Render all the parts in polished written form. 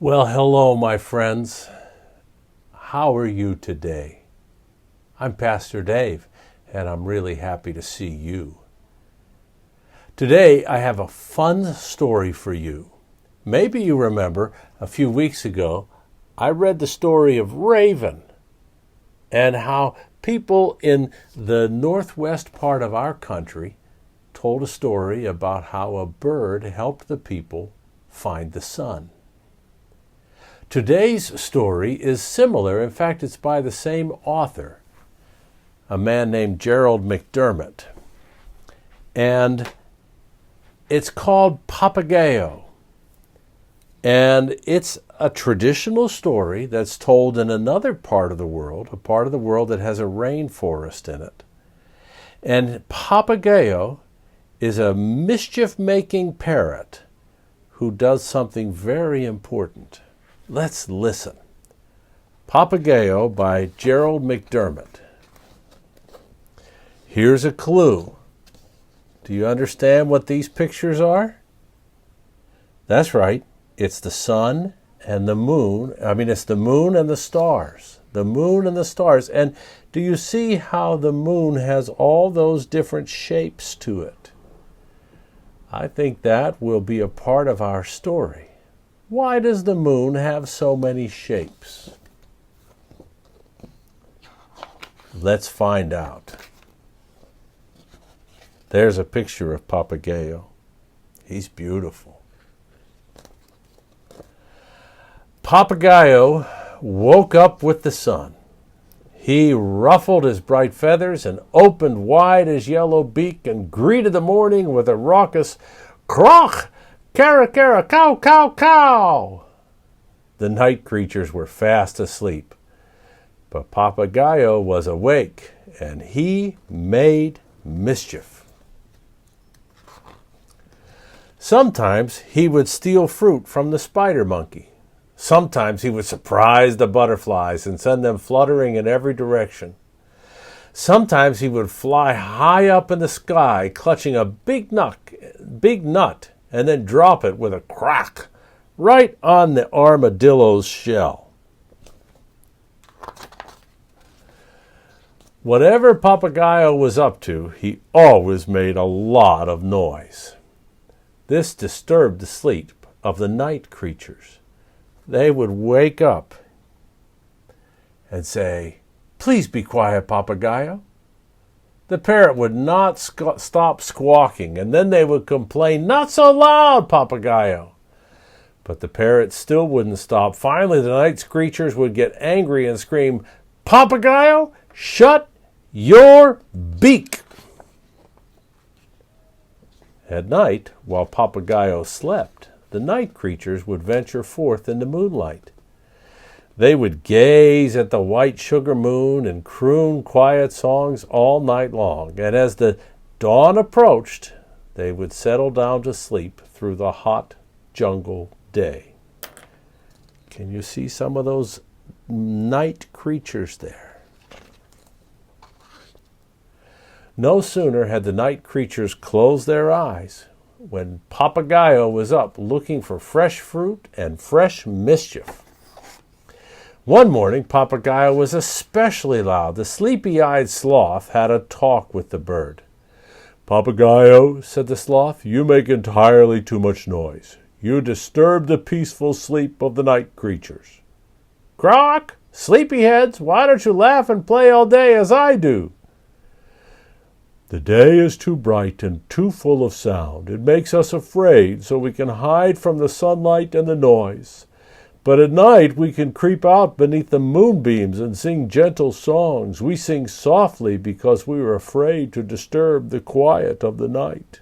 Well, hello, my friends. How are you today? I'm Pastor Dave, and I'm really happy to see you. Today, I have a fun story for you. Maybe you remember a few weeks ago, I read the story of Raven and how people in the northwest part of our country told a story about how a bird helped the people find the sun. Today's story is similar. In fact, it's by the same author, a man named Gerald McDermott. And it's called Papagayo. And it's a traditional story that's told in another part of the world, a part of the world that has a rainforest in it. And Papagayo is a mischief-making parrot who does something very important. Let's listen. Papagayo by Gerald McDermott. Here's a clue. Do you understand what these pictures are? That's right. It's the sun and the moon. It's the moon and the stars. The moon and the stars. And do you see how the moon has all those different shapes to it? I think that will be a part of our story. Why does the moon have so many shapes? Let's find out. There's a picture of Papagayo. He's beautiful. Papagayo woke up with the sun. He ruffled his bright feathers and opened wide his yellow beak and greeted the morning with a raucous croak! Kara, kara, cow, cow, cow! The night creatures were fast asleep, but Papagayo was awake, and he made mischief. Sometimes he would steal fruit from the spider monkey. Sometimes he would surprise the butterflies and send them fluttering in every direction. Sometimes he would fly high up in the sky, clutching a big nut, and then drop it with a crack right on the armadillo's shell. Whatever Papagayo was up to, he always made a lot of noise. This disturbed the sleep of the night creatures. They would wake up and say, "Please be quiet, Papagayo." The parrot would not stop squawking, and then they would complain, "Not so loud, Papagayo." But the parrot still wouldn't stop. Finally, the night creatures would get angry and scream, "Papagayo, shut your beak!" At night, while Papagayo slept, the night creatures would venture forth in the moonlight. They would gaze at the white sugar moon and croon quiet songs all night long. And as the dawn approached, they would settle down to sleep through the hot jungle day. Can you see some of those night creatures there? No sooner had the night creatures closed their eyes when Papagayo was up looking for fresh fruit and fresh mischief. One morning, Papagayo was especially loud. The sleepy-eyed sloth had a talk with the bird. "Papagayo," said the sloth, "you make entirely too much noise. You disturb the peaceful sleep of the night creatures." "Croak! Sleepyheads, why don't you laugh and play all day as I do?" "The day is too bright and too full of sound. It makes us afraid, so we can hide from the sunlight and the noise. But at night we can creep out beneath the moonbeams and sing gentle songs. We sing softly because we are afraid to disturb the quiet of the night."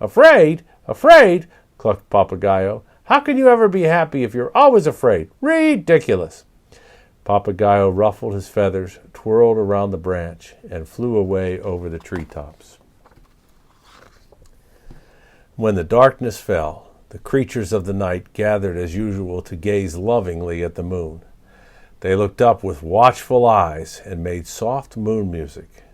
"Afraid? Afraid?" clucked Papagayo. "How can you ever be happy if you're always afraid? Ridiculous!" Papagayo ruffled his feathers, twirled around the branch, and flew away over the treetops. When the darkness fell, the creatures of the night gathered as usual to gaze lovingly at the moon. They looked up with watchful eyes and made soft moon music.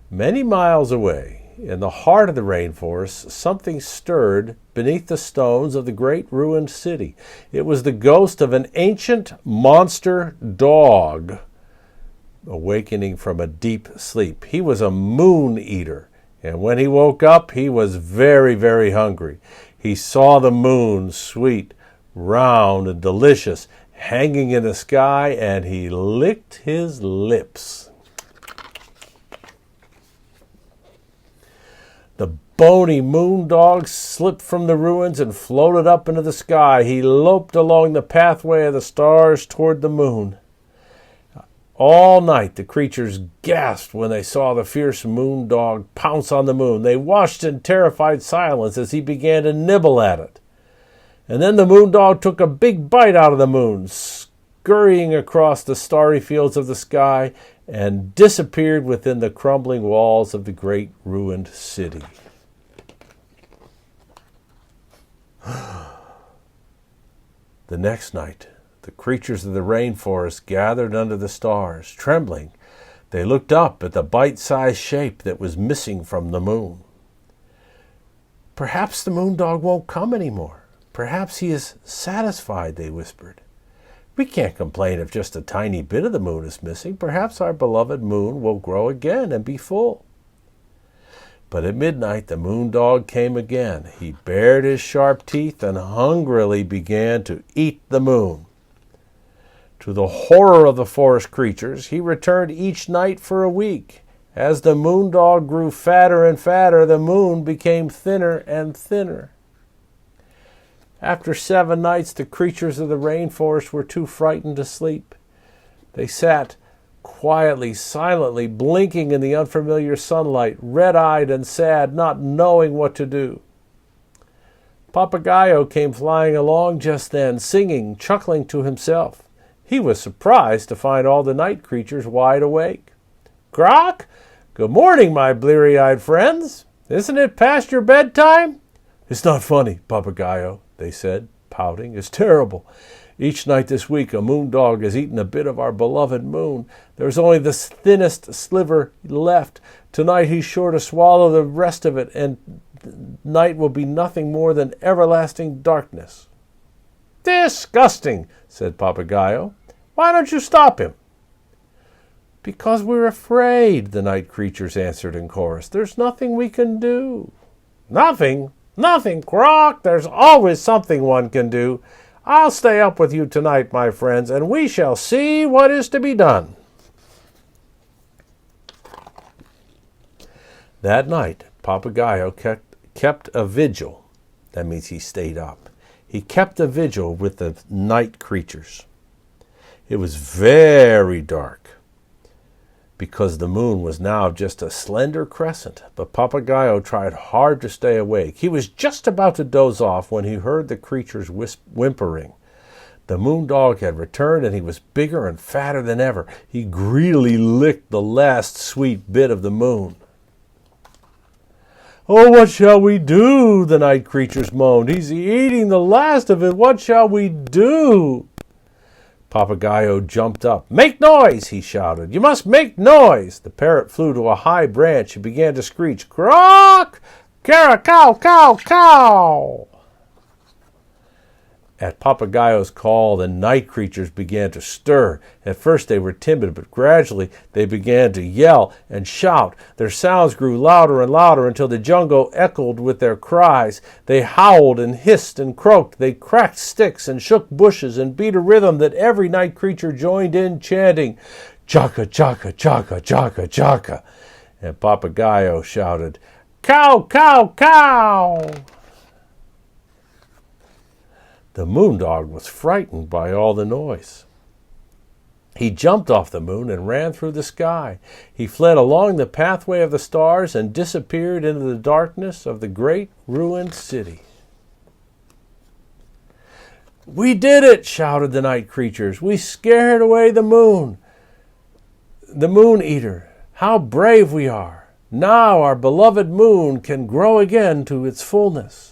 Many miles away, in the heart of the rainforest, something stirred beneath the stones of the great ruined city. It was the ghost of an ancient monster dog awakening from a deep sleep. He was a moon eater, and when he woke up, he was very, very hungry. He saw the moon, sweet, round, and delicious, hanging in the sky, and he licked his lips. The bony moon dog slipped from the ruins and floated up into the sky. He loped along the pathway of the stars toward the moon. All night the creatures gasped when they saw the fierce moon dog pounce on the moon. They watched in terrified silence as he began to nibble at it. And then the moon dog took a big bite out of the moon, scurrying across the starry fields of the sky, and disappeared within the crumbling walls of the great ruined city. The next night, the creatures of the rainforest gathered under the stars. Trembling, they looked up at the bite-sized shape that was missing from the moon. "Perhaps the moon dog won't come anymore. Perhaps he is satisfied," they whispered. "We can't complain if just a tiny bit of the moon is missing. Perhaps our beloved moon will grow again and be full." But at midnight the moon dog came again. He bared his sharp teeth and hungrily began to eat the moon. To the horror of the forest creatures, he returned each night for a week. As the moon dog grew fatter and fatter, the moon became thinner and thinner. After 7 nights, the creatures of the rainforest were too frightened to sleep. They sat quietly, silently, blinking in the unfamiliar sunlight, red-eyed and sad, not knowing what to do. Papagayo came flying along just then, singing, chuckling to himself. He was surprised to find all the night creatures wide awake. "Grok! Good morning, my bleary-eyed friends. Isn't it past your bedtime?" "It's not funny, Papagayo," they said, pouting. "It's terrible. Each night this week a moon dog has eaten a bit of our beloved moon. There's only the thinnest sliver left. Tonight he's sure to swallow the rest of it, and night will be nothing more than everlasting darkness." "Disgusting," said Papagayo. "Why don't you stop him?" "Because we're afraid," the night creatures answered in chorus. "There's nothing we can do." "Nothing? Nothing, Grok. There's always something one can do. I'll stay up with you tonight, my friends, and we shall see what is to be done." That night, Papagayo kept a vigil. That means he stayed up. He kept a vigil with the night creatures. It was very dark because the moon was now just a slender crescent, but Papagayo tried hard to stay awake. He was just about to doze off when he heard the creatures whimpering. The moon dog had returned, and he was bigger and fatter than ever. He greedily licked the last sweet bit of the moon. "Oh, what shall we do?" the night creatures moaned. "He's eating the last of it. What shall we do?" Papagayo jumped up. "Make noise!" he shouted. "You must make noise!" The parrot flew to a high branch and began to screech, "Grok! Caracow, cow, cow!" At Papagayo's call, the night creatures began to stir. At first they were timid, but gradually they began to yell and shout. Their sounds grew louder and louder until the jungle echoed with their cries. They howled and hissed and croaked. They cracked sticks and shook bushes and beat a rhythm that every night creature joined in, chanting, "Chaka, chaka, chaka, chaka, chaka." And Papagayo shouted, "Cow, cow, cow!" The moon dog was frightened by all the noise. He jumped off the moon and ran through the sky. He fled along the pathway of the stars and disappeared into the darkness of the great ruined city. "We did it!" shouted the night creatures. "We scared away the moon eater. How brave we are! Now our beloved moon can grow again to its fullness."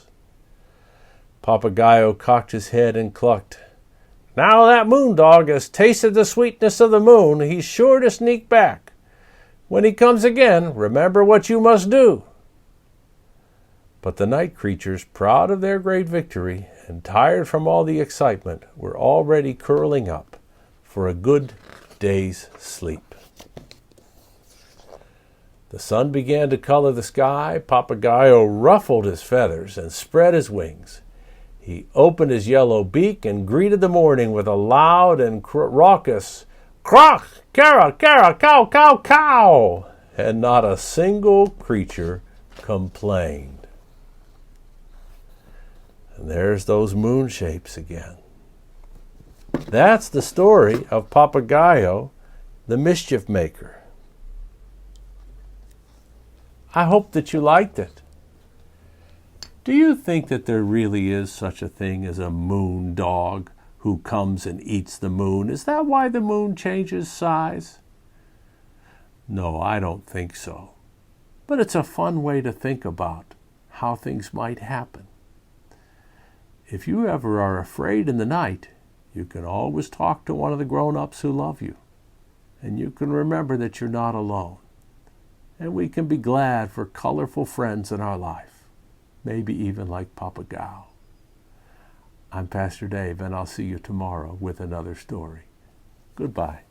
Papagayo cocked his head and clucked. "Now that moon dog has tasted the sweetness of the moon, he's sure to sneak back. When he comes again, remember what you must do. But the night creatures, proud of their great victory and tired from all the excitement, were already curling up for a good day's sleep. The sun began to color the sky. Papagayo ruffled his feathers and spread his wings. He opened his yellow beak and greeted the morning with a loud and raucous "Croak, cara, cara, cow, cow, cow!" And not a single creature complained. And there's those moon shapes again. That's the story of Papagayo, the mischief maker. I hope that you liked it. Do you think that there really is such a thing as a moon dog who comes and eats the moon? Is that why the moon changes size? No, I don't think so. But it's a fun way to think about how things might happen. If you ever are afraid in the night, you can always talk to one of the grown-ups who love you. And you can remember that you're not alone. And we can be glad for colorful friends in our life, maybe even like Papagayo. I'm Pastor Dave, and I'll see you tomorrow with another story. Goodbye.